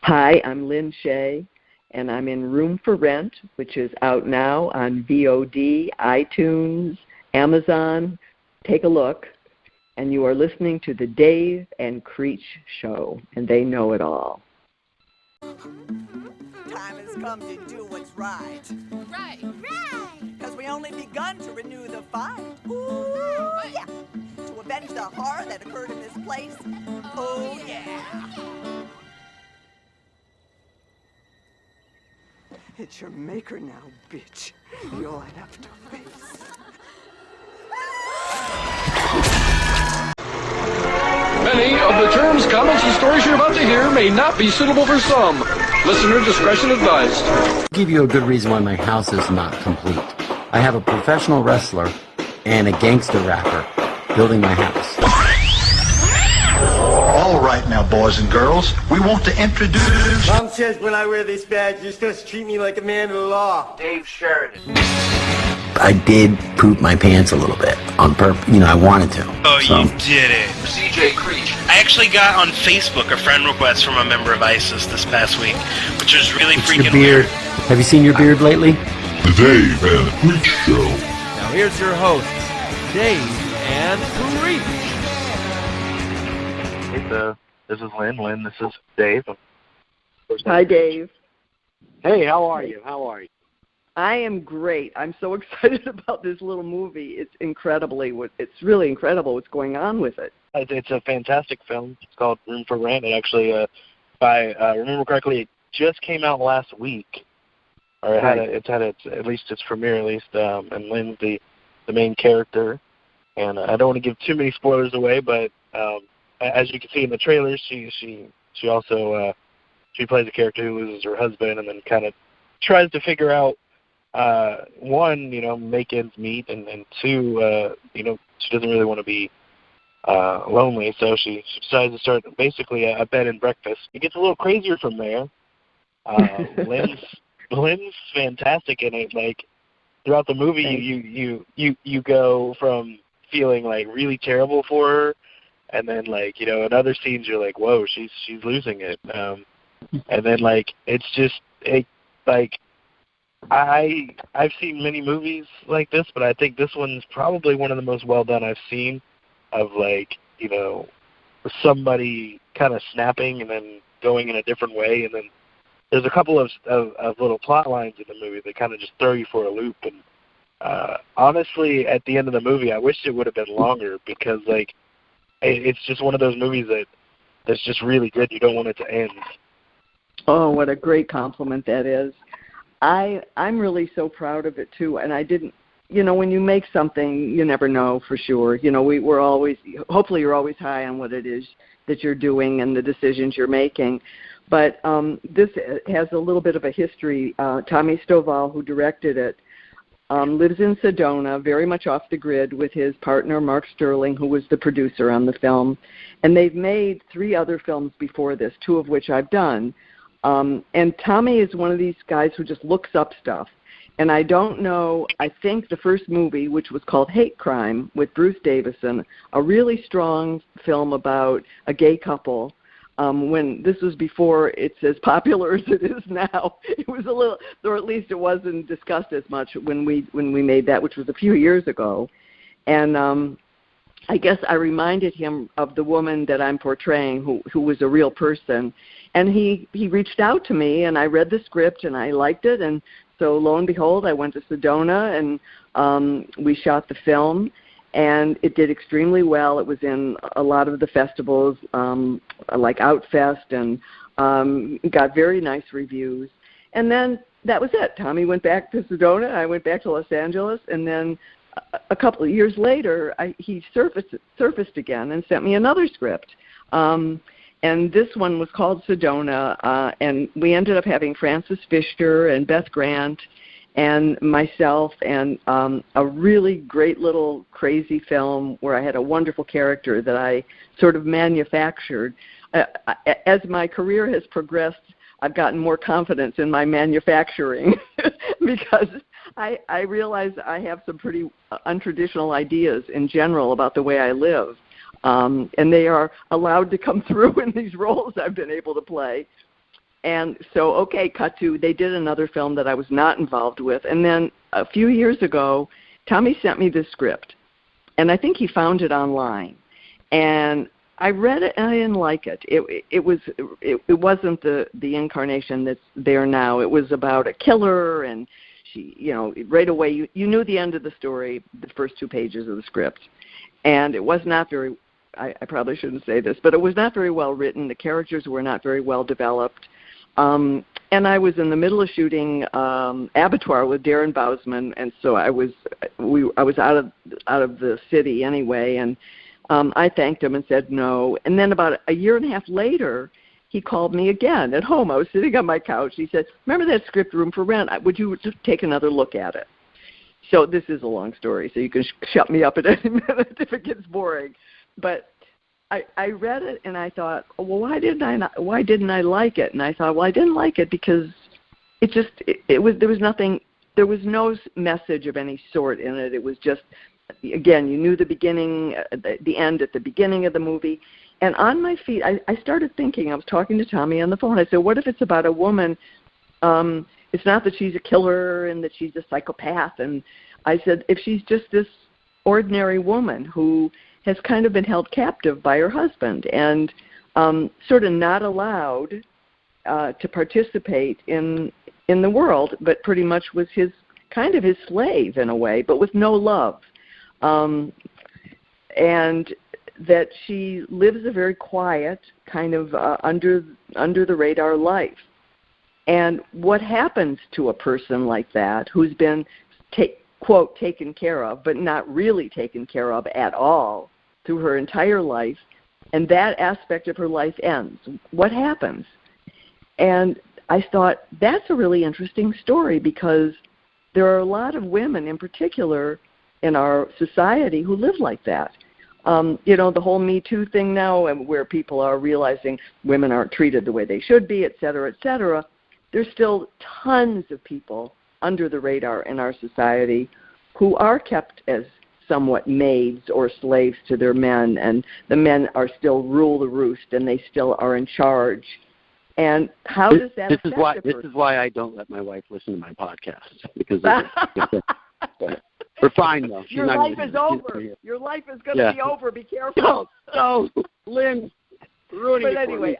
Hi, I'm Lin Shaye, and I'm in Room for Rent, which is out now on VOD, iTunes, Amazon. Take a look. And you are listening to the Dave and Creech Show, and they know it all. Time has come to do what's right. Right. Because we only begun to renew the fight. Ooh, yeah. To avenge the horror that occurred in this place. Oh, yeah. It's your maker now, bitch. You'll have to face. Many of the terms, comments, and stories you're about to hear may not be suitable for some. Listener discretion advised. I'll give you a good reason why my house is not complete. I have a professional wrestler and a gangster rapper building my house. All right now, boys and girls, we want to introduce... Mom says when I wear this badge, you're supposed to treat me like a man of the law. Dave Sheridan. I did poop my pants a little bit on purpose. I wanted to. Oh, so. You did it. CJ Creech. I actually got on Facebook a friend request from a member of ISIS this past week, which was really freaking weird. Have you seen your beard lately? The Dave and Creech Show. Now here's your hosts, Dave and Creech. Hey, this is Lynn. Lynn, this is Dave. Hi, Dave. Hey, how are you? I am great. I'm so excited about this little movie. It's really incredible what's going on with it. It's a fantastic film. It's called Room for Rent. It actually, if I remember correctly, it just came out last week. Or it's had at least its premiere, and Lynn's the main character. And I don't want to give too many spoilers away, but as you can see in the trailers, she also she plays a character who loses her husband and then kind of tries to figure out one, make ends meet, and two, she doesn't really want to be lonely, so she decides to start basically a bed and breakfast. It gets a little crazier from there. Lynn's fantastic in it. Like throughout the movie, you go from feeling like really terrible for her, and then in other scenes you're like, whoa, she's losing it. And then it's just I've seen many movies like this, but I think this one's probably one of the most well done I've seen, of somebody kind of snapping and then going in a different way, and then there's a couple of little plot lines in the movie that kind of just throw you for a loop. And honestly, at the end of the movie, I wish it would have been longer, because it's just one of those movies that's just really good. You don't want it to end. Oh, what a great compliment that is. I'm really so proud of it too, and I didn't, when you make something, you never know for sure. We're always, hopefully you're always high on what it is that you're doing and the decisions you're making. But this has a little bit of a history. Tommy Stovall, who directed it, lives in Sedona, very much off the grid, with his partner, Mark Sterling, who was the producer on the film. And they've made 3 other films before this, 2 of which I've done. And Tommy is one of these guys who just looks up stuff. And I don't know, I think the first movie, which was called Hate Crime with Bruce Davison, a really strong film about a gay couple, when this was before it's as popular as it is now. It was a little, or at least it wasn't discussed as much when we made that, which was a few years ago. And I guess I reminded him of the woman that I'm portraying, who was a real person. And he reached out to me, and I read the script, and I liked it. And so lo and behold, I went to Sedona, and we shot the film, and it did extremely well. It was in a lot of the festivals, like Outfest, and got very nice reviews. And then that was it. Tommy went back to Sedona, I went back to Los Angeles, and then a couple of years later, he surfaced again and sent me another script. And this one was called Sedona, and we ended up having Frances Fisher and Beth Grant and myself, and a really great little crazy film where I had a wonderful character that I sort of manufactured. As my career has progressed, I've gotten more confidence in my manufacturing because I realize I have some pretty untraditional ideas in general about the way I live. And they are allowed to come through in these roles I've been able to play. And so, okay, cut to, they did another film that I was not involved with. And then a few years ago, Tommy sent me this script. And I think he found it online. And I read it and I didn't like it. It wasn't the incarnation that's there now. It was about a killer, and she, right away you knew the end of the story, the first 2 pages of the script. And it was not very, I probably shouldn't say this, but it was not very well written. The characters were not very well developed. And I was in the middle of shooting Abattoir with Darren Bousman, and so I was out of the city anyway, and I thanked him and said no. And then about a year and a half later, he called me again at home. I was sitting on my couch. He said, "Remember that script, Room for Rent? Would you just take another look at it?" So this is a long story, so you can shut me up at any minute if it gets boring. But I read it and I thought, well, why didn't I like it? And I thought, well, I didn't like it because there was no message of any sort in it. It was just, again, you knew the beginning, the end at the beginning of the movie. And on my feet, I started thinking, I was talking to Tommy on the phone. I said, what if it's about a woman? It's not that she's a killer and that she's a psychopath. And I said, if she's just this ordinary woman who has kind of been held captive by her husband and sort of not allowed to participate in the world, but pretty much was his slave in a way, but with no love. And that she lives a very quiet, kind of under the radar life. And what happens to a person like that who's been, quote, taken care of, but not really taken care of at all through her entire life, and that aspect of her life ends? What happens? And I thought, that's a really interesting story, because there are a lot of women in particular in our society who live like that. The whole Me Too thing now, and where people are realizing women aren't treated the way they should be, et cetera, there's still tons of people under the radar in our society who are kept as somewhat maids or slaves to their men, and the men are still rule the roost, and they still are in charge. And how does that affect a person? This is why I don't let my wife listen to my podcast, because we're fine, though. Your life is over. Your life is going to be over. Be careful. No, Lynn, ruining it for me. But anyway,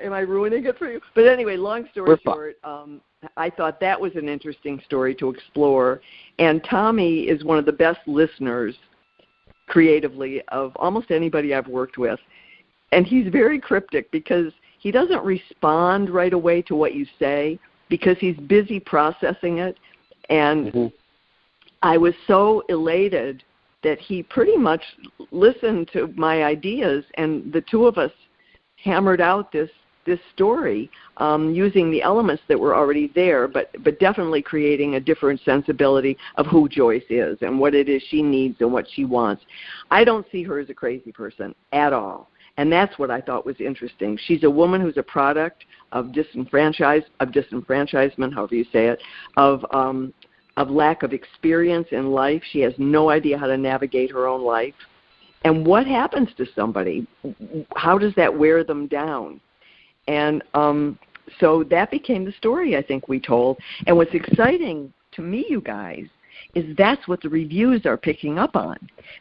am I ruining it for you? But anyway, long story short, I thought that was an interesting story to explore. And Tommy is one of the best listeners creatively of almost anybody I've worked with. And he's very cryptic because he doesn't respond right away to what you say because he's busy processing it. And I was so elated that he pretty much listened to my ideas, and the two of us hammered out this story using the elements that were already there, but definitely creating a different sensibility of who Joyce is and what it is she needs and what she wants. I don't see her as a crazy person at all, and that's what I thought was interesting. She's a woman who's a product of disenfranchisement, however you say it, of lack of experience in life. She has no idea how to navigate her own life. And what happens to somebody? How does that wear them down? And so that became the story I think we told. And what's exciting to me, you guys, is that's what the reviews are picking up on.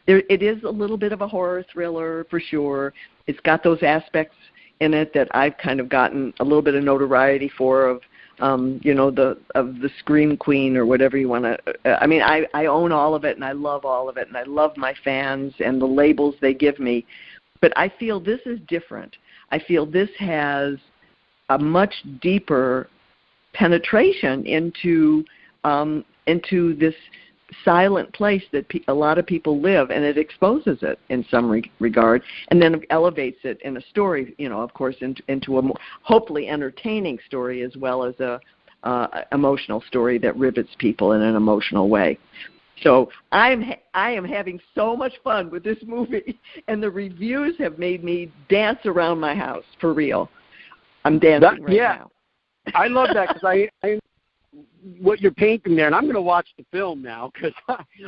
It is a little bit of a horror thriller for sure. It's got those aspects in it that I've kind of gotten a little bit of notoriety for, of the Scream Queen or whatever you want to. I mean, I own all of it, and I love all of it, and I love my fans and the labels they give me. But I feel this is different. I feel this has a much deeper penetration into this silent place that a lot of people live, and it exposes it in some regard, and then elevates it in a story, of course, into a hopefully entertaining story, as well as a emotional story that rivets people in an emotional way. So I am having so much fun with this movie, and the reviews have made me dance around my house, for real. I'm dancing right now. I love that, because I what you're painting there, and I'm going to watch the film now, because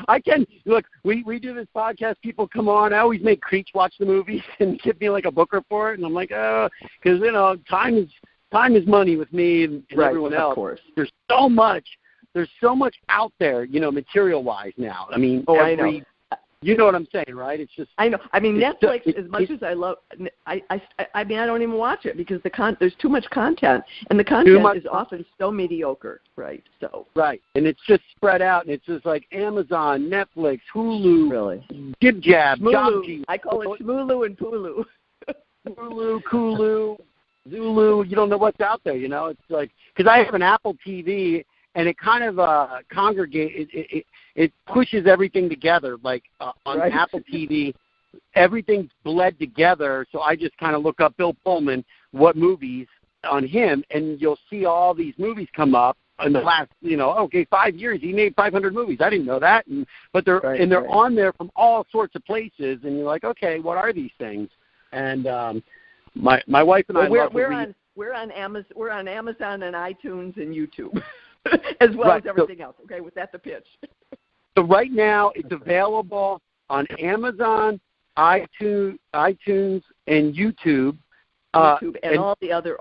I can look. We do this podcast. People come on. I always make Creech watch the movies and give me like a booker for it, and I'm like, because time is time is money with me and everyone else. Of course. There's so much out there, material-wise now. I mean, I know. You know what I'm saying, right? It's just. I know. I mean, Netflix. As much as I love, I mean, I don't even watch it because there's too much content, and the content is often so mediocre, right? So. Right, and it's just spread out, and it's just like Amazon, Netflix, Hulu, really, Jib Jab, Shmulu. I call it Shmulu and Pulu. Hulu, Kulu, Zulu. You don't know what's out there, It's like because I have an Apple TV. And it kind of it pushes everything together. Like on Apple TV, everything's bled together. So I just kind of look up Bill Pullman, what movies on him, and you'll see all these movies come up in the last, 5 years. He made 500 movies. I didn't know that, but they're on there from all sorts of places, and you're like, okay, what are these things? And my wife and I love to read. We're on Amazon and iTunes and YouTube. As well as everything else. Okay, was that the pitch? So right now it's available on Amazon, iTunes, and YouTube. And all the other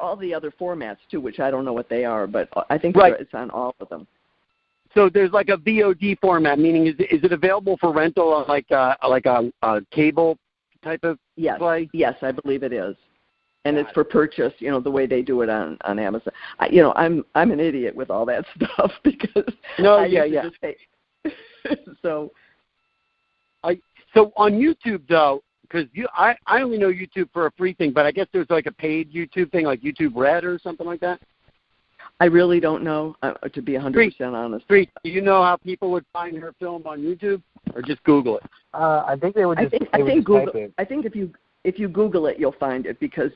formats too, which I don't know what they are, but I think it's on all of them. So there's like a VOD format, meaning is it available for rental on like a cable type of play? Yes, I believe it is. And it's for purchase, the way they do it on Amazon. I'm an idiot with all that stuff because So on YouTube though, because I only know YouTube for a free thing, but I guess there's like a paid YouTube thing, like YouTube Red or something like that. I really don't know, to be 100% honest. Do you know how people would find her film on YouTube, or just Google it? I think they would. I think Google. I think if you Google it, you'll find it because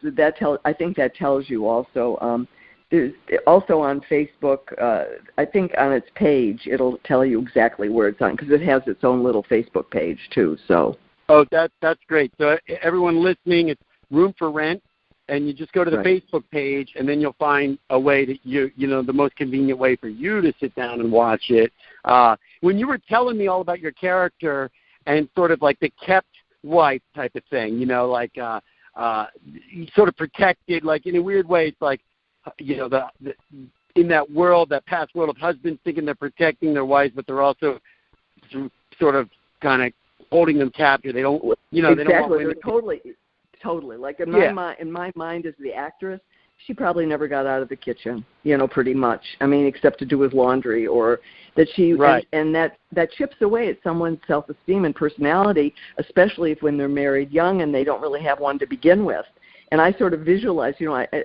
I think that tells you also. There's also on Facebook. I think on its page it'll tell you exactly where it's on because it has its own little Facebook page too. So. Oh, that's great. So everyone listening, it's Room for Rent, and you just go to the Facebook page, and then you'll find a way that the most convenient way for you to sit down and watch it. When you were telling me all about your character and sort of like the kept wife type of thing, sort of protected, like in a weird way. It's like, in that world, that past world of husbands thinking they're protecting their wives, but they're also sort of kind of holding them captive. They don't, they don't want women. Totally. Like in my mind as the actress, she probably never got out of the kitchen, pretty much. I mean, except to do with laundry or that she, and that chips away at someone's self-esteem and personality, especially when they're married young and they don't really have one to begin with. And I sort of visualize,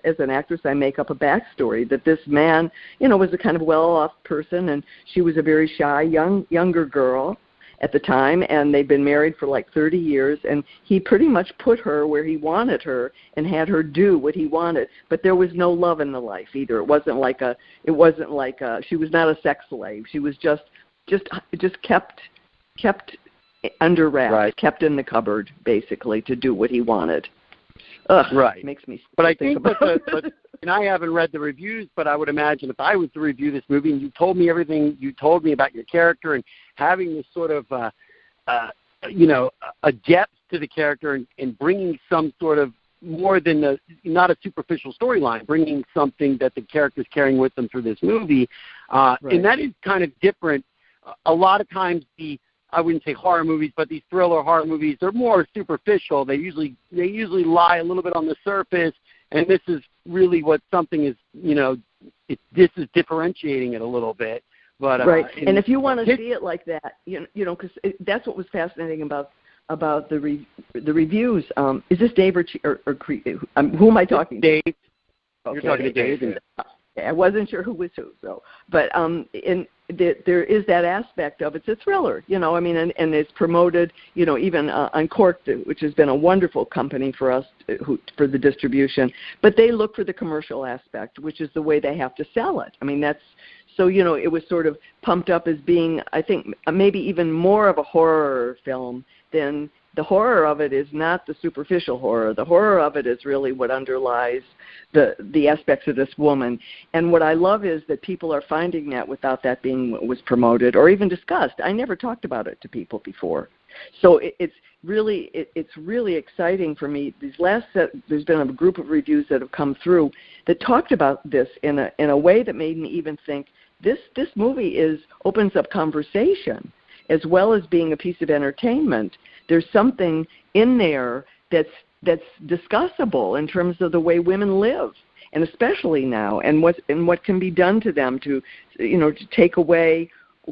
as an actress, I make up a backstory that this man, was a kind of well-off person, and she was a very shy, younger girl at the time, and they'd been married for like 30 years, and he pretty much put her where he wanted her and had her do what he wanted. But there was no love in the life either. It wasn't like she was not a sex slave. She was just kept under wraps, kept in the cupboard basically to do what he wanted. It makes me. But I think and I haven't read the reviews, but I would imagine if I was to review this movie and you told me everything you told me about your character and having this sort of, a depth to the character and bringing some sort of more than not a superficial storyline, bringing something that the character's carrying with them through this movie. And that is kind of different. A lot of times I wouldn't say horror movies, but these thriller horror movies, they're more superficial. They usually lie a little bit on the surface, and this is really what something is, this is differentiating it a little bit. But and if you want to see it like that, because that's what was fascinating about the reviews. Is this Dave or who am I talking to? Dave. Okay, you're talking to Dave. I wasn't sure who was who, but there is that aspect of it's a thriller, and it's promoted, even Uncorked, which has been a wonderful company for us for the distribution, but they look for the commercial aspect, which is the way they have to sell it. I mean, that's so, it was sort of pumped up as being, I think, maybe even more of a horror film than the horror of it is not the superficial horror. The horror of it is really what underlies the aspects of this woman. And what I love is that people are finding that without that being what was promoted or even discussed. I never talked about it to people before. So really, it's really exciting for me. There's been a group of reviews that have come through that talked about this in a way that made me even think this movie opens up conversation as well as being a piece of entertainment. There's something in there that's discussable in terms of the way women live, and especially now, and what can be done to them to take away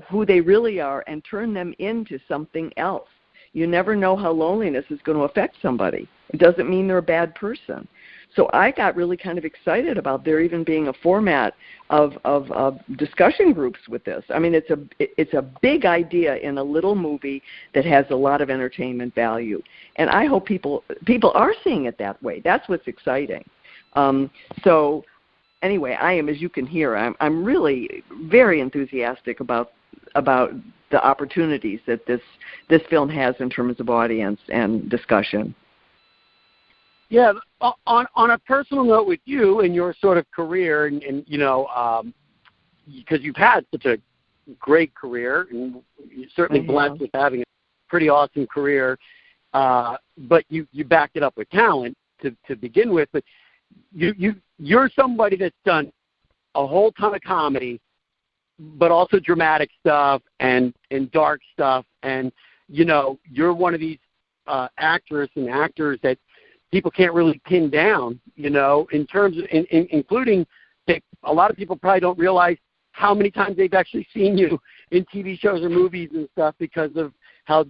who they really are and turn them into something else. You never know how loneliness is going to affect somebody. It doesn't mean they're a bad person. So I got really kind of excited about there even being a format of discussion groups with this. I mean, it's a big idea in a little movie that has a lot of entertainment value, and I hope people are seeing it that way. That's what's exciting. So anyway, I am, as you can hear, I'm really very enthusiastic about the opportunities that this film has in terms of audience and discussion. Yeah, on a personal note with you and your sort of career, and because you've had such a great career, and you're certainly blessed with having a pretty awesome career, but you backed it up with talent to begin with. But you're somebody that's done a whole ton of comedy, but also dramatic stuff and dark stuff, and you're one of these actors that people can't really pin down, in terms of, including that a lot of people probably don't realize how many times they've actually seen you in TV shows or movies and stuff because of how,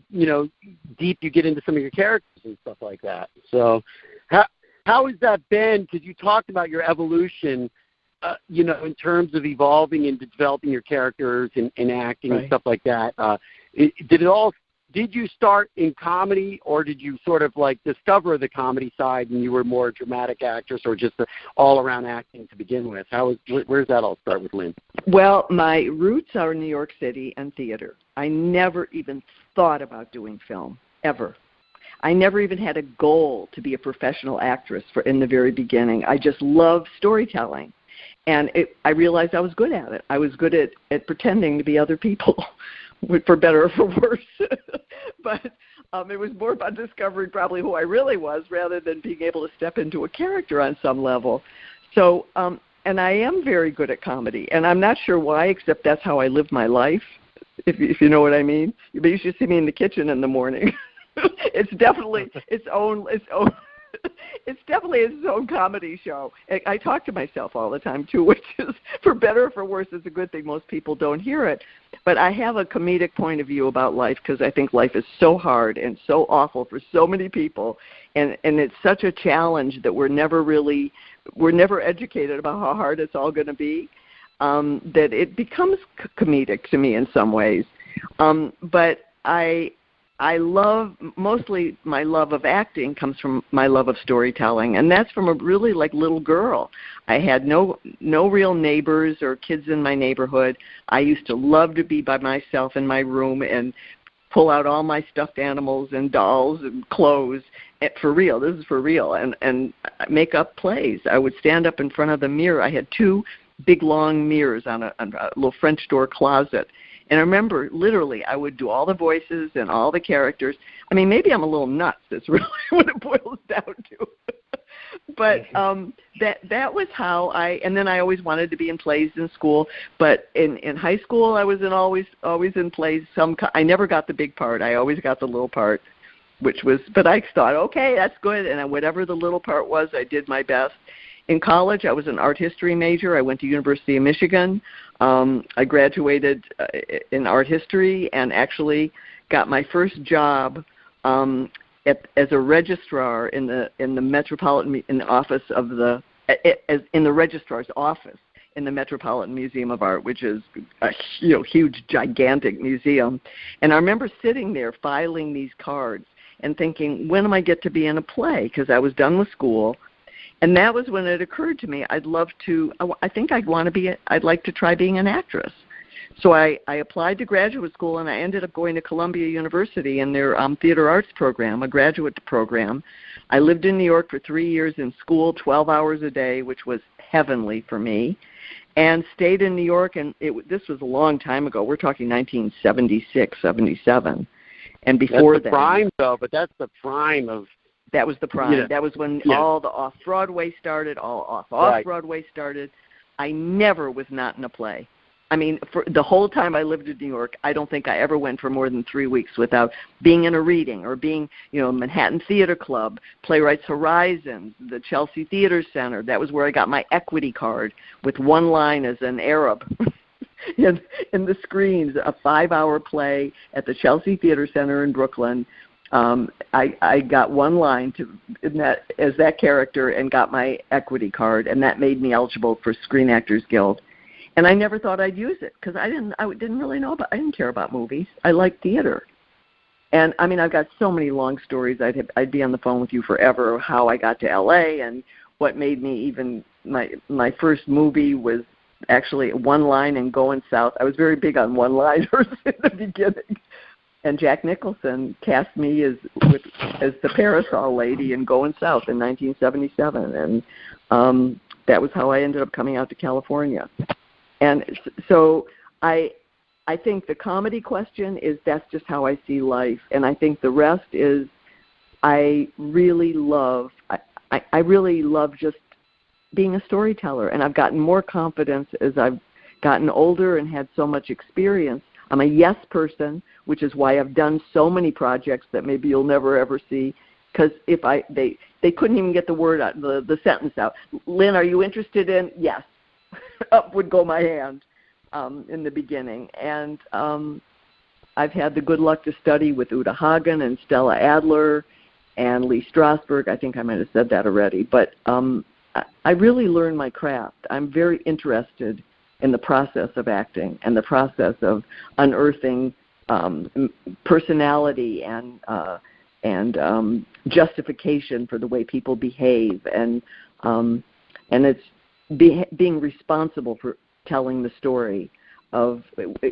deep you get into some of your characters and stuff like that. So how has that been? Because you talked about your evolution, in terms of evolving and developing your characters and acting and stuff like that. Did you start in comedy, or did you sort of like discover the comedy side and you were more a dramatic actress, or just all-around acting to begin with? Where does that all start with, Lynn? Well, my roots are in New York City and theater. I never even thought about doing film, ever. I never even had a goal to be a professional actress in the very beginning. I just loved storytelling. And I realized I was good at it. I was good at pretending to be other people, for better or for worse. But it was more about discovering probably who I really was rather than being able to step into a character on some level. So, and I am very good at comedy. And I'm not sure why, except that's how I live my life, if you know what I mean. You should see me in the kitchen in the morning. It's definitely its own it's definitely its own comedy show. I talk to myself all the time, too, which is, for better or for worse, is a good thing. Most people don't hear it. But I have a comedic point of view about life because I think life is so hard and so awful for so many people, and it's such a challenge that we're never educated about how hard it's all going to be, that it becomes comedic to me in some ways. But I love, mostly my love of acting comes from my love of storytelling, and that's from a really little girl. I had no real neighbors or kids in my neighborhood. I used to love to be by myself in my room and pull out all my stuffed animals and dolls and clothes, for real, this is for real, and make up plays. I would stand up in front of the mirror. I had 2 big long mirrors on a little French door closet. And I remember, literally, I would do all the voices and all the characters. I mean, maybe I'm a little nuts. That's really what it boils down to. But that was how and then I always wanted to be in plays in school. But in high school, I was always in plays. I never got the big part. I always got the little part, but I thought, okay, that's good. And whatever the little part was, I did my best. In college, I was an art history major. I went to University of Michigan. I graduated in art history and actually got my first job as a registrar in the Metropolitan in the office of in the registrar's office in the Metropolitan Museum of Art, which is a huge, gigantic museum. And I remember sitting there filing these cards and thinking, when am I get to be in a play? Because I was done with school. And that was when it occurred to me, I'd like to try being an actress. So I applied to graduate school, and I ended up going to Columbia University in their theater arts program, a graduate program. I lived in New York for 3 years in school, 12 hours a day, which was heavenly for me, and stayed in New York. And this was a long time ago. We're talking 1976, 77. And before that's the prime, though, but that's the prime of... That was the prime. Yeah. That was when Yeah. all the off-Broadway started, off-Broadway started. I never was not in a play. I mean, for the whole time I lived in New York, I don't think I ever went for more than 3 weeks without being in a reading or being, Manhattan Theater Club, Playwrights Horizon, the Chelsea Theater Center. That was where I got my equity card with one line as an Arab in the screens, a 5-hour play at the Chelsea Theater Center in Brooklyn. I got one line as that character and got my equity card, and that made me eligible for Screen Actors Guild. And I never thought I'd use it because I didn't really know I didn't care about movies. I liked theater. And I mean, I've got so many long stories. I'd be on the phone with you forever, how I got to LA and what made me even, my first movie was actually one line and Going South. I was very big on one-liners in the beginning. And Jack Nicholson cast me as the parasol lady in Going South in 1977. And that was how I ended up coming out to California. And so I think the comedy question is that's just how I see life. And I think the rest is I really love just being a storyteller. And I've gotten more confidence as I've gotten older and had so much experience. I'm a yes person, which is why I've done so many projects that maybe you'll never ever see. Because they couldn't even get the word out, the sentence out. Lynn, are you interested in? Yes. Up would go my hand in the beginning. And I've had the good luck to study with Uta Hagen and Stella Adler and Lee Strasberg. I think I might have said that already. But I really learned my craft. I'm very interested in the process of acting and the process of unearthing personality and justification for the way people behave. And it's being responsible for telling the story of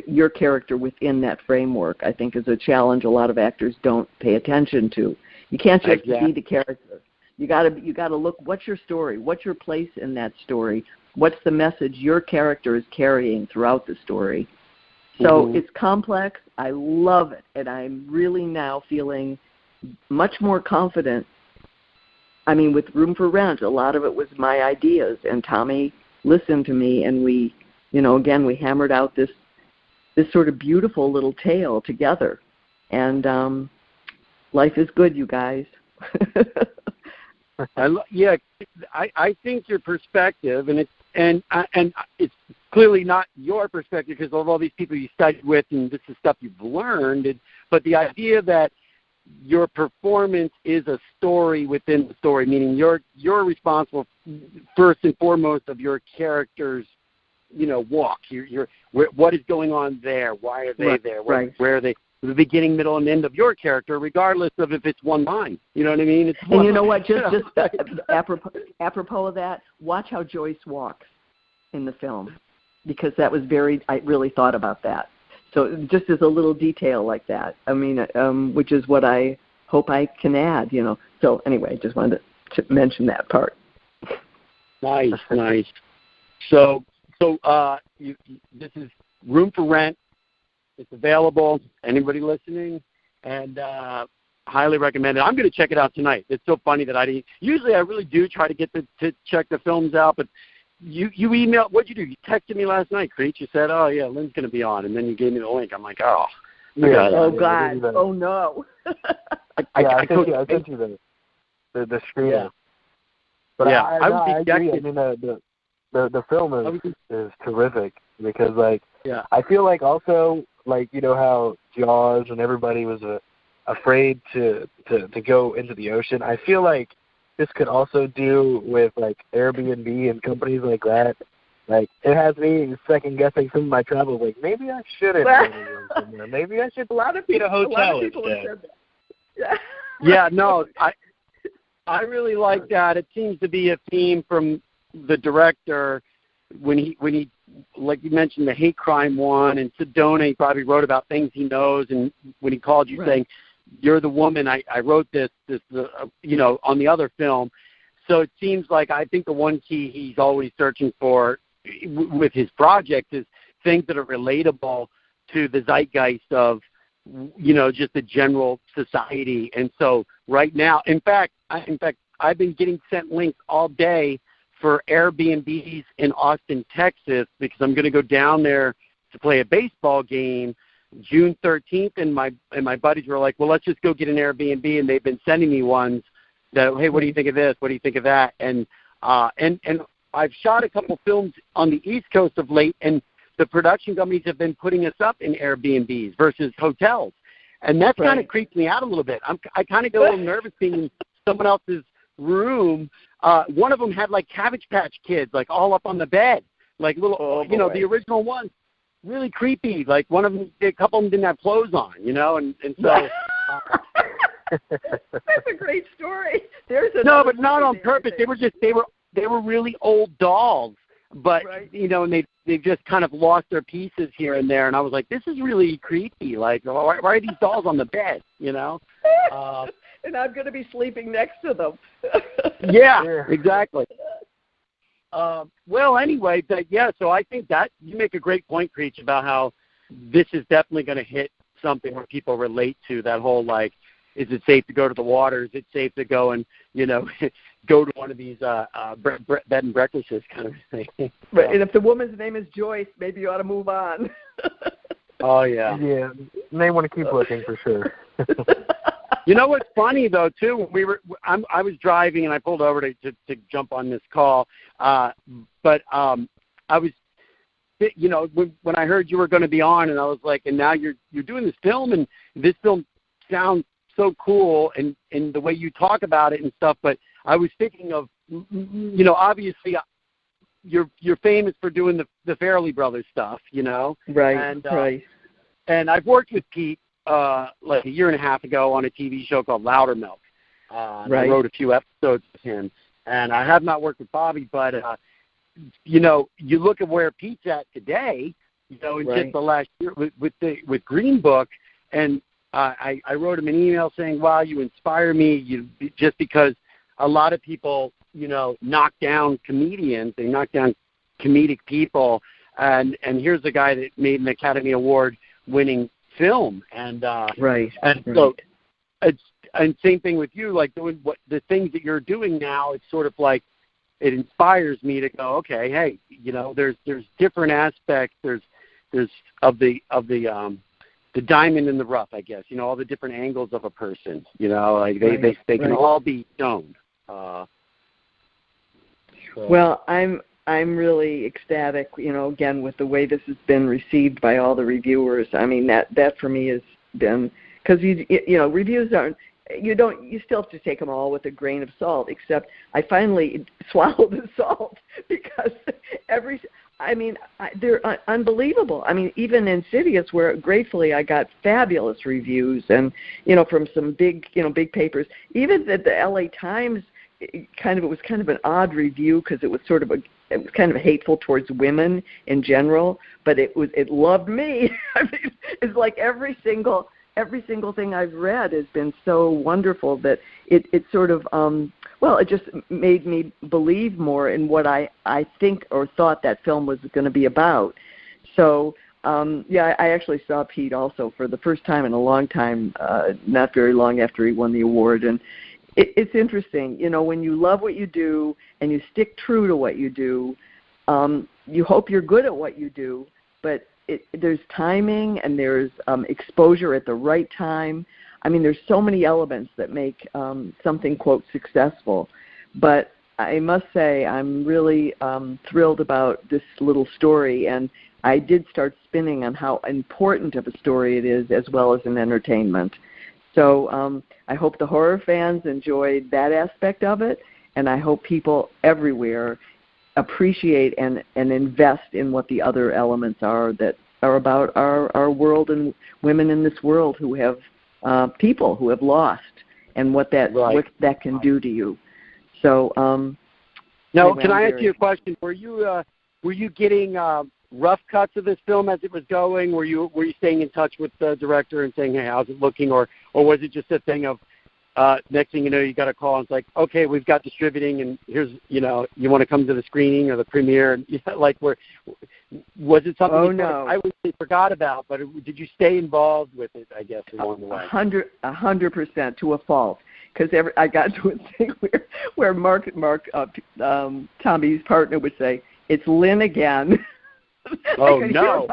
your character within that framework, I think, is a challenge a lot of actors don't pay attention to. You can't just be the character. You got to look, what's your story? What's your place in that story? What's the message your character is carrying throughout the story? So It's complex. I love it. And I'm really now feeling much more confident. I mean, with Room for Rent, a lot of it was my ideas, and Tommy listened to me, and we, again, we hammered out this sort of beautiful little tale together. And life is good, you guys. I think your perspective, and it's clearly not your perspective because of all these people you studied with, and this is stuff you've learned. But the idea that your performance is a story within the story, meaning you're responsible first and foremost of your character's, walk. What is going on there? Why are they there? Where are they? The beginning, middle, and end of your character, regardless of if it's one line. You know what I mean? And you know what? Just apropos of that, watch how Joyce walks in the film, because that was I really thought about that. So just as a little detail like that, I mean, which is what I hope I can add, So anyway, just wanted to mention that part. Nice. So this is Room for Rent. It's available. Anybody listening? And highly recommend it. I'm going to check it out tonight. It's so funny that usually I really do try to get to check the films out, but you emailed, what'd you do? You texted me last night, Creech. You said, oh, yeah, Lynn's going to be on, and then you gave me the link. I'm like, oh. Yeah, oh, God. Oh, no. I sent you the screen. Yeah. But yeah, I agree. I mean, the film is terrific because, I feel like also, how Jaws and everybody was afraid to go into the ocean. I feel like this could also do with, Airbnb and companies like that. It has me second-guessing some of my travels. Maybe I shouldn't maybe I should. A lot of people, have said that. Yeah, no, I really like that. It seems to be a theme from the director when he like you mentioned, the hate crime one, and Sedona, he probably wrote about things he knows, and when he called you saying, you're the woman, I wrote this on the other film. So it seems like I think the one key he's always searching for with his project is things that are relatable to the zeitgeist of just the general society. And so right now, in fact, I've been getting sent links all day for Airbnbs in Austin, Texas, because I'm going to go down there to play a baseball game June 13th, and my buddies were like, well, let's just go get an Airbnb, and they've been sending me ones that, hey, what do you think of this? What do you think of that? And I've shot a couple films on the East Coast of late, and the production companies have been putting us up in Airbnbs versus hotels, and that kind of creeps me out a little bit. I kind of get a little nervous being in someone else's room. One of them had like Cabbage Patch Kids, like all up on the bed, like little, the original ones. Really creepy. Like one of them, a couple of them didn't have clothes on, and so. That's a great story. No, but not on purpose. They were really old dolls, but and they've just kind of lost their pieces here and there. And I was like, this is really creepy. Like, why are these dolls on the bed? And I'm going to be sleeping next to them. Yeah, exactly. Well, anyway, so I think that you make a great point, Creech, about how this is definitely going to hit something where people relate to that whole, like, is it safe to go to the water? Is it safe to go and, go to one of these bed and breakfasts kind of thing? Right, and if the woman's name is Joyce, maybe you ought to move on. Oh, yeah. Yeah, may want to keep looking for sure. You know what's funny though too? I was driving and I pulled over to jump on this call, but I was, when I heard you were going to be on, and I was like, and now you're doing this film, and this film sounds so cool, and the way you talk about it and stuff. But I was thinking of, obviously you're famous for doing the Farrelly Brothers stuff, Right. And, right. And I've worked with Pete. Like a year and a half ago on a TV show called Loudermilk. I wrote a few episodes with him, and I have not worked with Bobby, but you look at where Pete's at today, in just the last year with Green Book, and I wrote him an email saying, wow, you inspire me, just because a lot of people, knock down comedians, they knock down comedic people, and here's a guy that made an Academy Award winning film, and so it's, and same thing with you, like doing what the things that you're doing now. It's sort of like it inspires me to go, okay, hey, there's different aspects. There's of the diamond in the rough, I guess. All the different angles of a person. Like they can all be shown. Well, I'm really ecstatic, again, with the way this has been received by all the reviewers. I mean, that for me has been, because reviews aren't, you still have to take them all with a grain of salt, except I finally swallowed the salt, because they're unbelievable. I mean, even Insidious, where gratefully I got fabulous reviews, and, from some big papers, even the LA Times, it was kind of an odd review, because it was kind of hateful towards women in general, but it loved me. I mean, it's like every single thing I've read has been so wonderful that it sort of it just made me believe more in what I think or thought that film was going to be about. So I actually saw Pete also for the first time in a long time, not very long after he won the award, and it's interesting, when you love what you do and you stick true to what you do, you hope you're good at what you do, but there's timing and there's exposure at the right time. I mean, there's so many elements that make something, quote, successful. But I must say I'm really thrilled about this little story, and I did start spinning on how important of a story it is, as well as an entertainment. So I hope the horror fans enjoyed that aspect of it, and I hope people everywhere appreciate and invest in what the other elements are that are about our world and women in this world who have people who have lost, and what that can do to you. So now, can I ask you a question? Were you getting rough cuts of this film as it was going? Were you staying in touch with the director and saying, hey, how's it looking, or was it just a thing of next thing you know, you got a call and it's like, okay, we've got distributing, and here's, you want to come to the screening or the premiere, and like Was it something you no. I would say forgot about, but did you stay involved with it, I guess, along the way? 100% to a fault. Because I got to a thing where Mark Tommy's partner would say, "It's Lin again." Oh, no.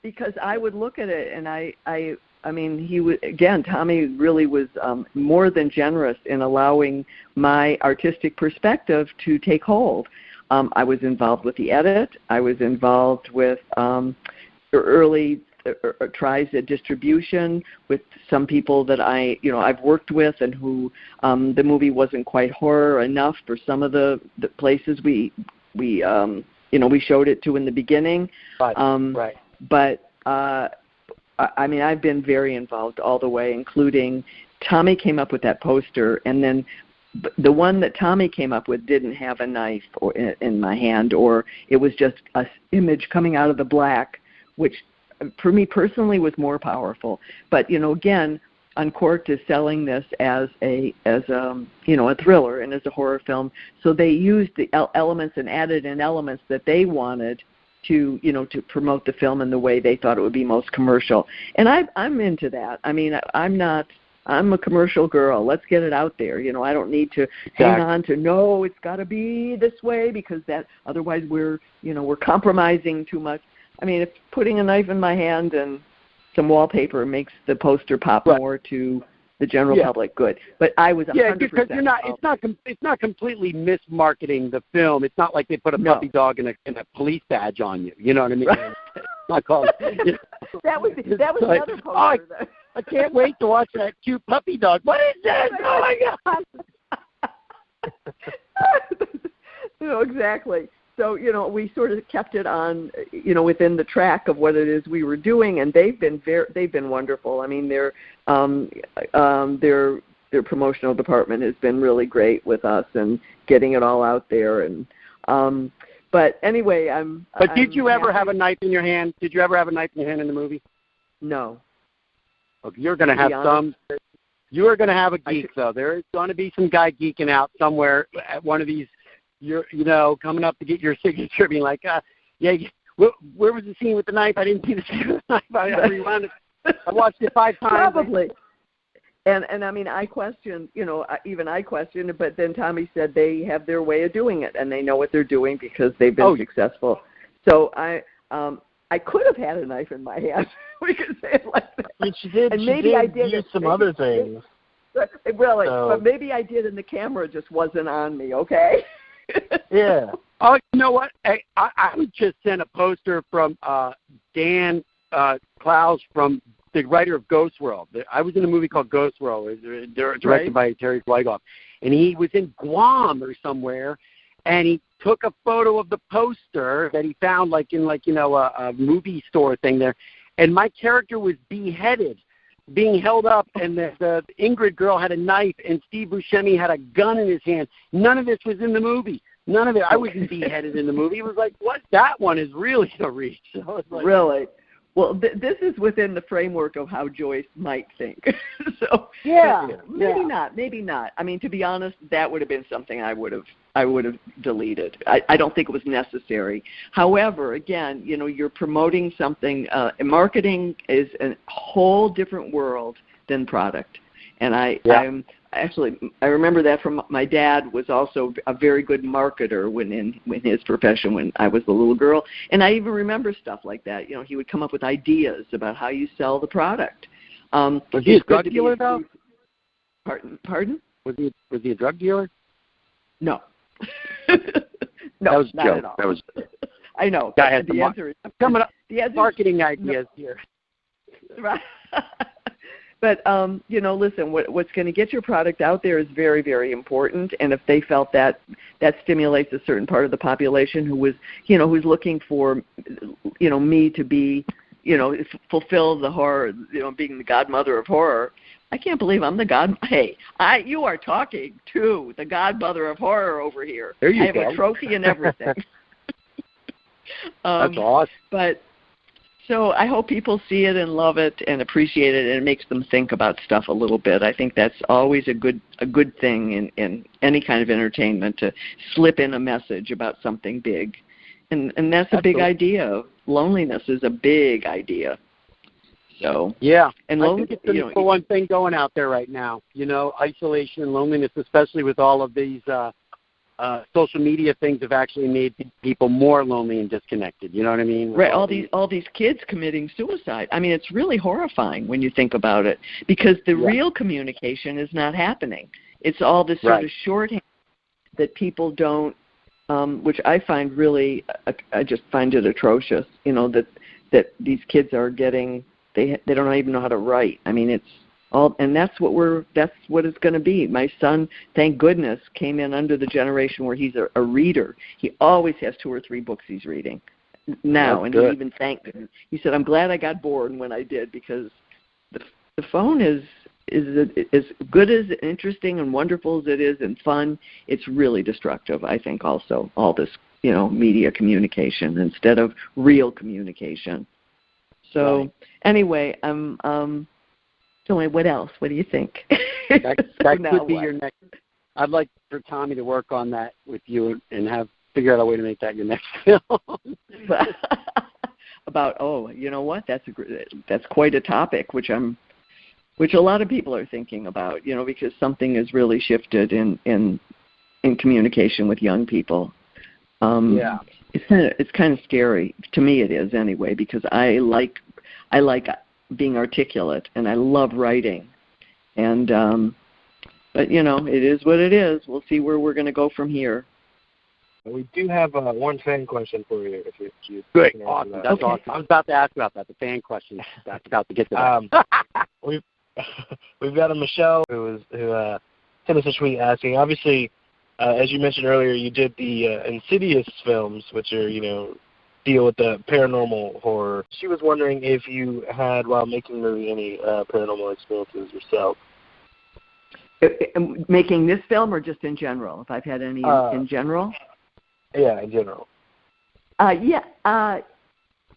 Because I would look at it, and I mean, he would, again, Tommy really was more than generous in allowing my artistic perspective to take hold. I was involved with the edit. I was involved with early tries at distribution with some people that I've worked with and who the movie wasn't quite horror enough for some of the places we showed it to in the beginning. Right. But I mean, I've been very involved all the way, including Tommy came up with that poster, and then the one that Tommy came up with didn't have a knife in my hand, or it was just an image coming out of the black, which for me personally was more powerful. But again, Uncorked is selling this as a thriller and as a horror film, so they used the elements and added in elements that they wanted to promote the film in the way they thought it would be most commercial. And I'm into that. I mean, I'm a commercial girl. Let's get it out there. I don't need to hang on to, no, it's got to be this way, because otherwise we're compromising too much. I mean, if putting a knife in my hand and some wallpaper makes the poster pop more to the general public, good. But I was 100%. Because it's not completely mismarketing the film. It's not like they put a puppy dog and a police badge on you. You know what I mean? It's not called. That was another poster. I can't wait to watch that cute puppy dog. What is this? Oh my God! Exactly. So we sort of kept it on within the track of what it is we were doing, and they've been wonderful. I mean, their promotional department has been really great with us and getting it all out there. And but anyway, But did you ever have a knife in your hand? Did you ever have a knife in your hand in the movie? No. Okay, you're going to have some. You are going to have a geek, though. There is going to be some guy geeking out somewhere at one of these. Coming up to get your signature, being like, where was the scene with the knife? I didn't see the scene with the knife. I rewound it. I watched it 5 times. Probably. And I mean, I questioned, I questioned it, but then Tommy said they have their way of doing it, and they know what they're doing because they've been successful. So I could have had a knife in my hand. We could say it like that. I mean, she did. And maybe I did use some other things. Really, but maybe I did, and the camera just wasn't on me. Okay. Yeah. Oh, you know what? I would just send a poster from Dan Klaus, from the writer of Ghost World. I was in a movie called Ghost World, directed by Terry Fleigoff, and he was in Guam or somewhere, and he took a photo of the poster that he found in a movie store thing there, and my character was beheaded, being held up, and the Ingrid girl had a knife, and Steve Buscemi had a gun in his hand. None of this was in the movie. None of it. I wasn't beheaded in the movie. It was like, what? That one is really a reach. So it's like, really? Well, this is within the framework of how Joyce might think. So maybe not. I mean, to be honest, that would have been something I would have deleted. I don't think it was necessary. However, again, you're promoting something. Marketing is a whole different world than product, and I remember that from my dad. Was also a very good marketer when in his profession when I was a little girl, and I even remember stuff like that. He would come up with ideas about how you sell the product. Was he a drug dealer though? Pardon? Was he a drug dealer? No. No, that was not a joke. at all. That was. I know. Guy had the answer is coming up. Marketing ideas here. Right. But listen, what's going to get your product out there is very, very important. And if they felt that stimulates a certain part of the population who was, who's looking for, me to be, fulfill the horror, being the godmother of horror. I can't believe I'm the god. Hey, you are talking to the godmother of horror over here. There you go. I have a trophy and everything. That's awesome. But. So I hope people see it and love it and appreciate it, and it makes them think about stuff a little bit. I think that's always a good thing in any kind of entertainment, to slip in a message about something big. And that's a big idea. Loneliness is a big idea. So yeah, and I think it's the number one thing going out there right now. Isolation and loneliness, especially with all of these social media things, have actually made people more lonely and disconnected. You know what I mean? Right. All these kids committing suicide. I mean, it's really horrifying when you think about it, because the real communication is not happening. It's all this sort of shorthand that people don't, which I find really, I just find it atrocious. That these kids are getting. They don't even know how to write. I mean, it's all, and that's what it's going to be. My son, thank goodness, came in under the generation where he's a reader. He always has 2 or 3 books he's reading now, and he even thanked me. He said, "I'm glad I got born when I did, because the phone is as good as interesting and wonderful as it is and fun. It's really destructive. I think also all this media communication instead of real communication." So anyway, so what else? What do you think? That could be your next. I'd like for Tommy to work on that with you and figure out a way to make that your next film. About you know what? That's quite a topic, which a lot of people are thinking about. Because something has really shifted in communication with young people. It's kind of scary to me. It is anyway, because I like being articulate and I love writing, and but it is what it is. We'll see where we're going to go from here. We do have one fan question for you. If you Great, awesome. That's awesome. I was about to ask about that. The fan question. That's about to get to that. We've got a Michelle who sent us a tweet asking. Obviously, as you mentioned earlier, you did the Insidious films, which are deal with the paranormal horror. She was wondering if you had, while making the movie, any paranormal experiences yourself. Making this film, or just in general? If I've had any in general? Yeah, in general. I've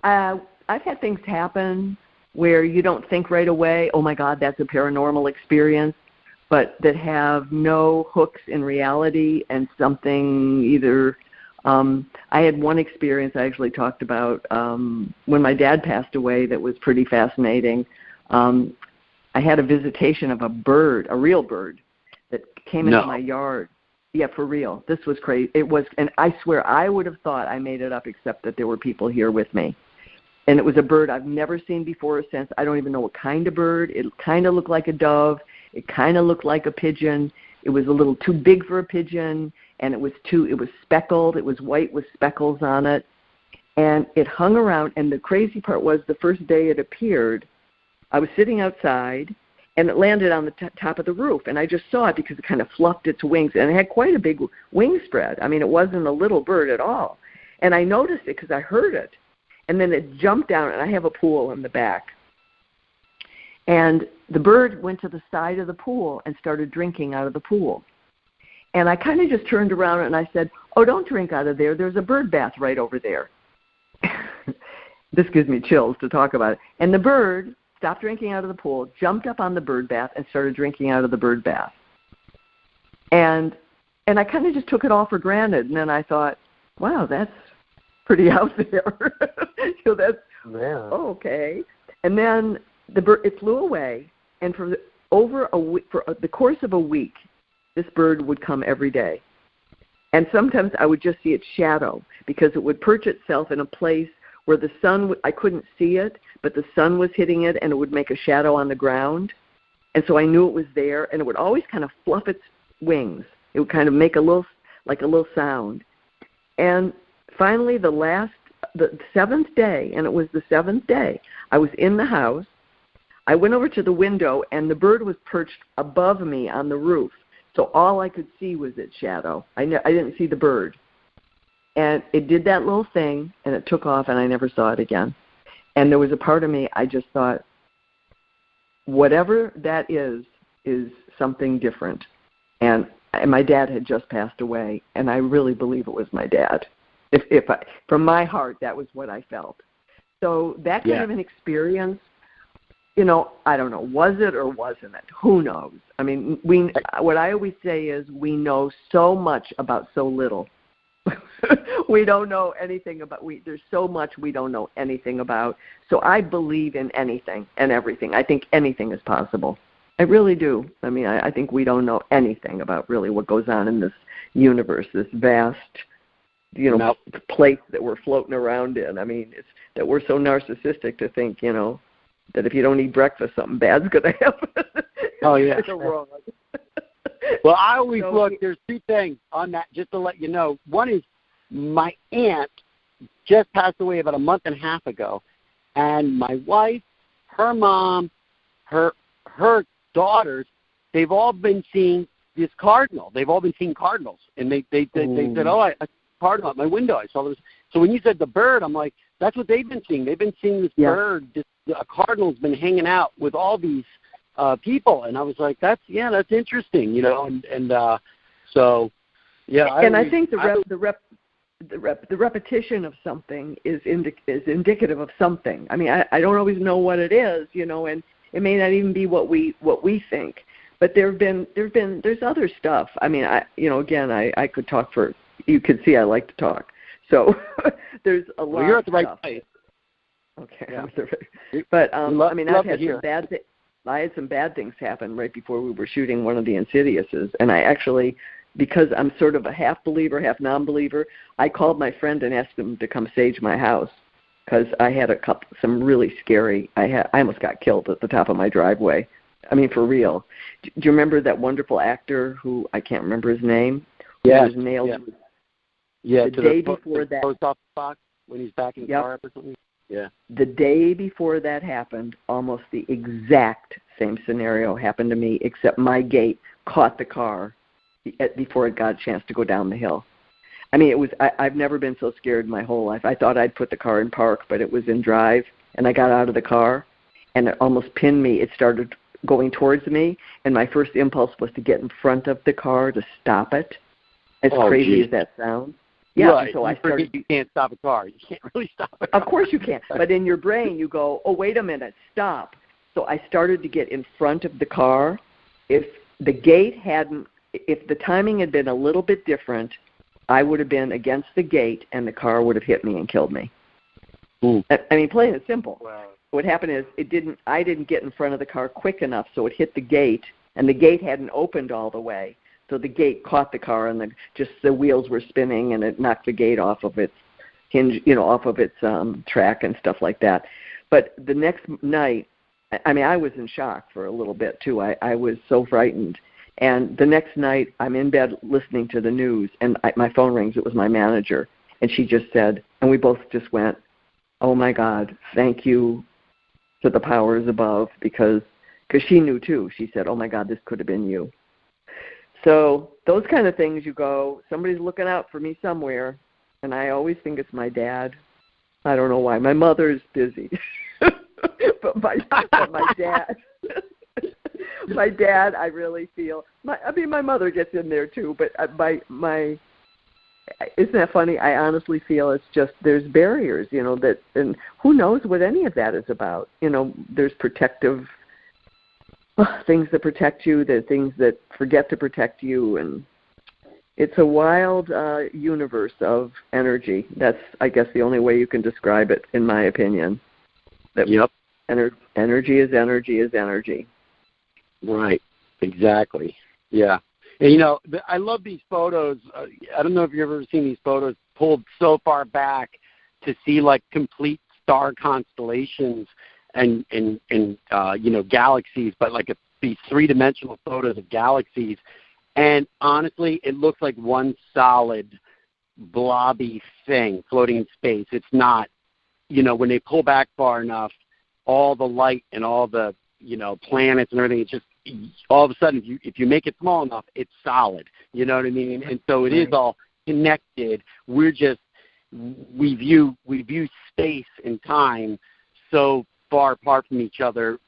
had things happen where you don't think right away, oh my God, that's a paranormal experience, but that have no hooks in reality, and something either. I had one experience I actually talked about when my dad passed away that was pretty fascinating. I had a visitation of a bird, a real bird, that came into my yard. Yeah, for real. This was crazy. It was, and I swear I would have thought I made it up, except that there were people here with me. And it was a bird I've never seen before or since. I don't even know what kind of bird. It kind of looked like a dove. It kind of looked like a pigeon. It was a little too big for a pigeon, and it was speckled. It was white with speckles on it. And it hung around, and the crazy part was the first day it appeared, I was sitting outside, and it landed on the top of the roof, and I just saw it because it kind of fluffed its wings, and it had quite a big wing spread. I mean, it wasn't a little bird at all. And I noticed it because I heard it. And then it jumped down, and I have a pool in the back. And the bird went to the side of the pool and started drinking out of the pool. And I kind of just turned around and I said, "Oh, don't drink out of there. There's a bird bath right over there." This gives me chills to talk about it. And the bird stopped drinking out of the pool, jumped up on the bird bath, and started drinking out of the bird bath. And I kind of just took it all for granted. And then I thought, wow, that's pretty out there. Oh, okay. And then the bird, it flew away, and for the course of a week, this bird would come every day. And sometimes I would just see its shadow, because it would perch itself in a place where the sun, I couldn't see it, but the sun was hitting it, and it would make a shadow on the ground. And so I knew it was there, and it would always kind of fluff its wings. It would kind of make a little sound. And finally, the 7th day, and it was the 7th day, I was in the house. I went over to the window, and the bird was perched above me on the roof. So all I could see was its shadow. I didn't see the bird. And it did that little thing, and it took off, and I never saw it again. And there was a part of me, I just thought, whatever that is something different. And my dad had just passed away, and I really believe it was my dad. From my heart, that was what I felt. So that kind of an experience, I don't know, was it or wasn't it? Who knows? I mean, what I always say is we know so much about so little. We don't know anything about. There's so much we don't know anything about. So I believe in anything and everything. I think anything is possible. I really do. I mean, I think we don't know anything about really what goes on in this universe, this vast, place that we're floating around in. I mean, it's that we're so narcissistic to think, that if you don't eat breakfast, something bad's going to happen. Oh, yeah. You're wrong. Well, I always look, there's two things on that, just to let you know. One is my aunt just passed away about a month and a half ago, and my wife, her mom, her daughters, they've all been seeing this cardinal. They've all been seeing cardinals, and they said, "Oh, I cardinal at my window. I saw this." So when you said the bird, I'm like, that's what they've been seeing. They've been seeing this bird. A cardinal's been hanging out with all these people, and I was like, that's interesting, so yeah. And I think the repetition of something is indicative of something. I mean, I don't always know what it is, and it may not even be what we think. But there's other stuff. I mean, I could talk for. You could see I like to talk. So there's a lot. Well, you're at the of right stuff. place. Okay. Yeah. But I mean, I had some bad things happen right before we were shooting one of the Insidiouses, and I actually, because I'm sort of a half believer, half non-believer, I called my friend and asked him to come sage my house because I had some really scary. I almost got killed at the top of my driveway. I mean, for real. Do you remember that wonderful actor who I can't remember his name? Yeah. Who was nailed. Yeah. The day before that. Post office box when he's backing the car up or something. Yeah. The day before that happened, almost the exact same scenario happened to me, except my gate caught the car before it got a chance to go down the hill. I mean, I've never been so scared in my whole life. I thought I'd put the car in park, but it was in drive, and I got out of the car, and it almost pinned me. It started going towards me, and my first impulse was to get in front of the car to stop it, as crazy as that sounds. Yeah, right. So I started. You can't stop a car. You can't really stop a car. Of course you can't. But in your brain, you go, "Oh, wait a minute, stop." So I started to get in front of the car. If the timing had been a little bit different, I would have been against the gate, and the car would have hit me and killed me. I mean, plain and simple. Wow. What happened is I didn't get in front of the car quick enough, so it hit the gate, and the gate hadn't opened all the way. So the gate caught the car, and the wheels were spinning, and it knocked the gate off of its hinge, off of its track and stuff like that. But the next night, I mean, I was in shock for a little bit too. I was so frightened. And the next night, I'm in bed listening to the news, and my phone rings. It was my manager, and she just said, and we both just went, "Oh my God, thank you to the powers above," because she knew too. She said, "Oh my God, this could have been you." So those kind of things, you go, somebody's looking out for me somewhere, and I always think it's my dad. I don't know why. My mother is busy, but my dad, my dad, I really feel. My mother gets in there too, but my. Isn't that funny? I honestly feel it's just there's barriers, that, and who knows what any of that is about. There's protective things that protect you, there are things that forget to protect you, and it's a wild universe of energy. That's, I guess, the only way you can describe it, in my opinion. Yep. Energy is energy is energy. Right. Exactly. Yeah. And, I love these photos. I don't know if you've ever seen these photos pulled so far back to see, like, complete star constellations and galaxies, but like these three-dimensional photos of galaxies. And honestly, it looks like one solid blobby thing floating in space. It's not, when they pull back far enough, all the light and all the, planets and everything, it's just all of a sudden, if you make it small enough, it's solid. You know what I mean? And so it is all connected. We view space and time so far apart from each other,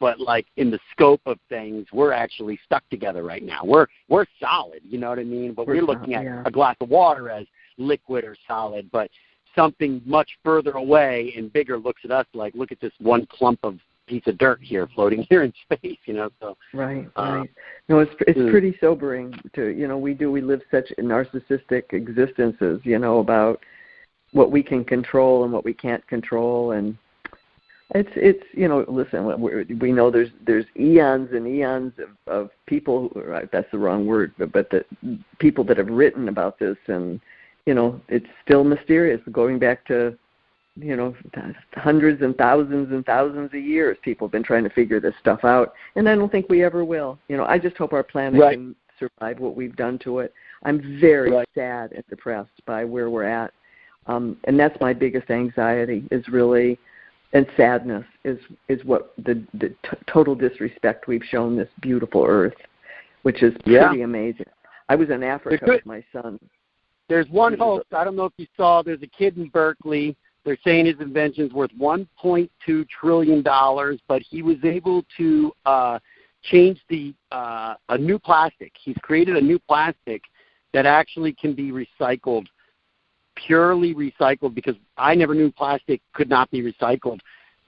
but like in the scope of things, we're actually stuck together right now. We're solid, you know what I mean? But we're looking at a glass of water as liquid or solid, but something much further away and bigger looks at us like, look at this one clump of piece of dirt here floating here in space, so. Right. No, it's pretty sobering to, we live such narcissistic existences, about what we can control and what we can't control. And it's listen, we know there's eons and eons of people, right, that's the wrong word, but the people that have written about this, and, it's still mysterious going back to, hundreds and thousands of years. People have been trying to figure this stuff out, and I don't think we ever will. I just hope our planet can survive what we've done to it. I'm very sad and depressed by where we're at, and that's my biggest anxiety and sadness is what the total disrespect we've shown this beautiful Earth, which is pretty amazing. I was in Africa with my son. There's one hoax. I don't know if you saw. There's a kid in Berkeley. They're saying his invention's worth $1.2 trillion, but he was able to change a new plastic. He's created a new plastic that actually can be recycled, purely recycled, because I never knew plastic could not be recycled.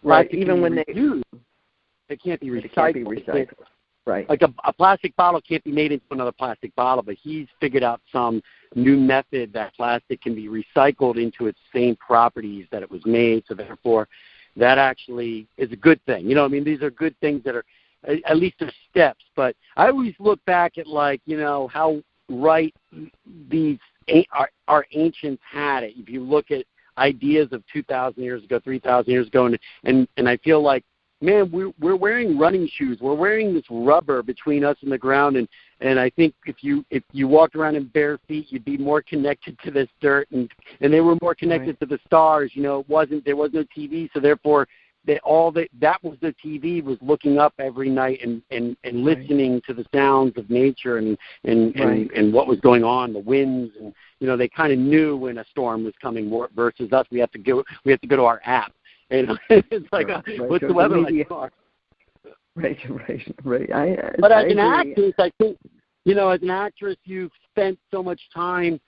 Right, even when it can't be recycled. It can't be recycled. Right. Like a plastic bottle can't be made into another plastic bottle, but he's figured out some new method that plastic can be recycled into its same properties that it was made. So therefore, that actually is a good thing. These are good things that are, at least they're steps. But I always look back at how right these our ancients had it. If you look at ideas of 2,000 years ago, 3,000 years ago, and I feel like, man, we're wearing running shoes. We're wearing this rubber between us and the ground, and I think if you walked around in bare feet, you'd be more connected to this dirt, and they were more connected to the stars. There was no TV, so therefore that was the TV, was looking up every night and listening to the sounds of nature and what was going on, the winds, and they kind of knew when a storm was coming. More versus us, we have to go to our app. It's like, what's the weather like? Right. But as an actress, I think, as an actress, you've spent so much time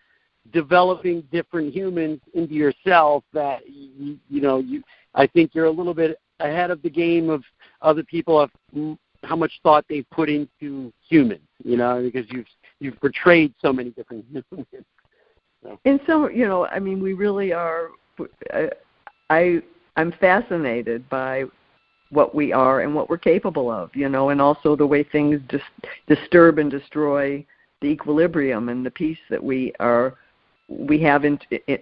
developing different humans into yourself that, I think you're a little bit ahead of the game of other people of how much thought they've put into humans, because you've portrayed so many different humans. So. And so, we really are, I'm fascinated by what we are and what we're capable of, and also the way things disturb and destroy the equilibrium and the peace that we have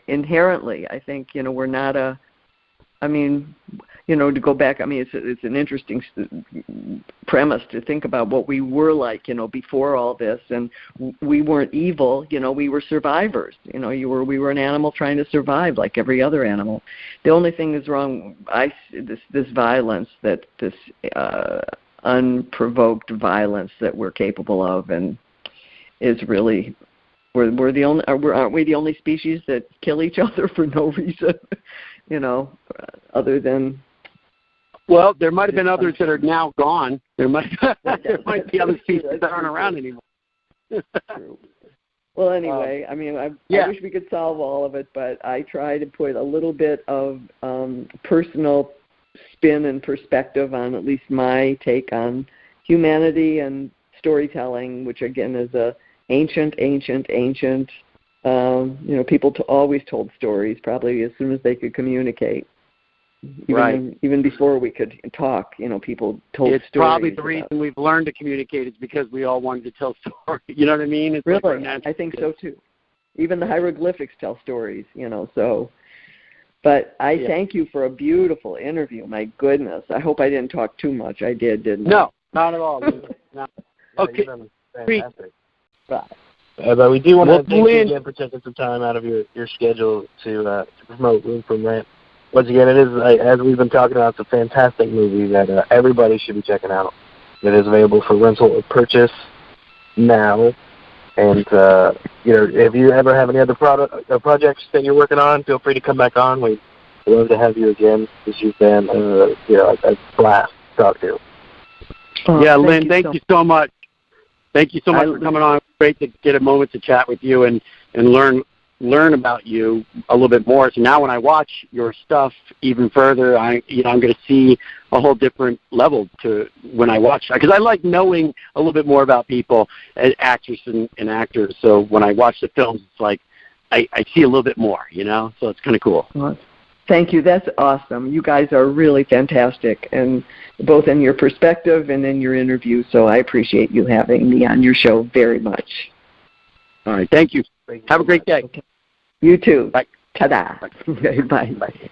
inherently. I think, we're not to go back, it's an interesting premise to think about what we were like, before all this, and we weren't evil, we were survivors, we were an animal trying to survive like every other animal. The only thing is wrong, this violence, this unprovoked violence that we're capable of, and is really, aren't we the only species that kill each other for no reason, other than... Well, there might have been others that are now gone. There might be other species that aren't around anymore. True. Well, anyway, I wish we could solve all of it, but I try to put a little bit of personal spin and perspective on at least my take on humanity and storytelling, which again is a ancient. People always told stories, probably as soon as they could communicate. Even before we could talk, people told stories. It's probably the reason we've learned to communicate is because we all wanted to tell stories. You know what I mean? It's really, I think so too. Even the hieroglyphics tell stories, so. But I thank you for a beautiful interview. My goodness. I hope I didn't talk too much. I did, didn't I? No, not at all. No. Okay. Fantastic. But we do want to thank you again for taking some time out of your schedule to promote Room for Rent. Once again, it is, as we've been talking about, it's a fantastic movie that everybody should be checking out. It is available for rental or purchase now. And, if you ever have any other projects that you're working on, feel free to come back on. We'd love to have you again, because you've been, a blast to talk to. Lynn, thank you so much. Thank you so much for coming on. It's great to get a moment to chat with you and learn learn about you a little bit more. So now when I watch your stuff even further, I'm going to see a whole different level to when I watch, because I like knowing a little bit more about people, as actresses and actors. So when I watch the films, it's like I see a little bit more, so it's kind of cool. Thank you. That's awesome. You guys are really fantastic, and both in your perspective and in your interview. So I appreciate you having me on your show very much. All right. Thank you. Have a great day. Okay. You too. Bye. Ta-da. Bye. Okay, bye. Bye.